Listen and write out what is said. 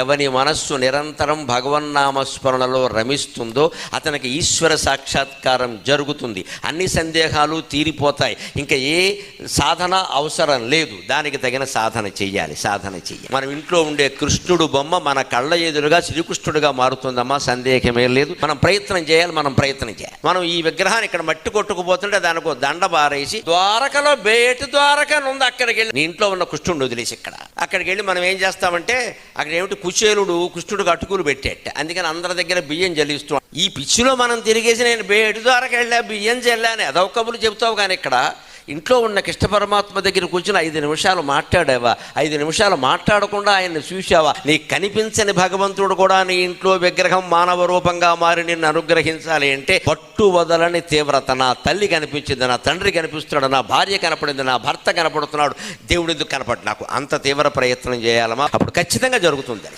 ఎవని మనస్సు నిరంతరం భగవన్నామస్మరణలో రమిస్తుందో అతనికి ఈశ్వర సాక్షాత్కారం జరుగుతుంది. అన్ని సందేహాలు తీరిపోతాయి. ఇంకా ఏ సాధన అవసరం లేదు. దానికి తగిన సాధన చెయ్యాలి. మనం ఇంట్లో ఉండే కృష్ణుడు బొమ్మ మన కళ్ళ ఎదురుగా శ్రీకృష్ణుడిగా మారుతుందమ్మా, సందేహమే లేదు. మనం ప్రయత్నం చేయాలి. మనం ఈ విగ్రహాన్ని ఇక్కడ మట్టి కొట్టుకుపోతుంటే దానికి దండ బారేసి ద్వారకలో బేటి ద్వారక ఉంది, అక్కడికి వెళ్ళి నీ ఇంట్లో ఉన్న కృష్ణుడిని వదిలేసి అక్కడికి వెళ్ళి మనం ఏం చేస్తామంటే అక్కడ ఏమిటి కుచేలుడు కృష్ణుడికి అటుకులు పెట్టేట, అందుకని అందరి దగ్గర బియ్యం జల్లిస్తూ ఈ పిచ్చిలో మనం తిరిగేసి నేను బేటి ద్వారక వెళ్ళా బియ్యం జల్లా అని అదొక కబులు చెబుతావు. కానీ ఇక్కడ ఇంట్లో ఉన్న కృష్ణ పరమాత్మ దగ్గర కూర్చుని 5 నిమిషాలు మాట్లాడావా, 5 నిమిషాలు మాట్లాడకుండా ఆయన్ని చూసావా, నీకు కనిపించని భగవంతుడు కూడా నీ ఇంట్లో విగ్రహం మానవ రూపంగా మారి నిన్ను అనుగ్రహించాలి అంటే పట్టు వదలని తీవ్రత. నా తల్లి కనిపించింది, నా తండ్రి కనిపిస్తున్నాడు, నా భార్య కనపడింది, నా భర్త కనపడుతున్నాడు, దేవుడు ఎందుకు కనపడి నాకు అంత తీవ్ర ప్రయత్నం చేయాలమ్మా, అప్పుడు ఖచ్చితంగా జరుగుతుంది.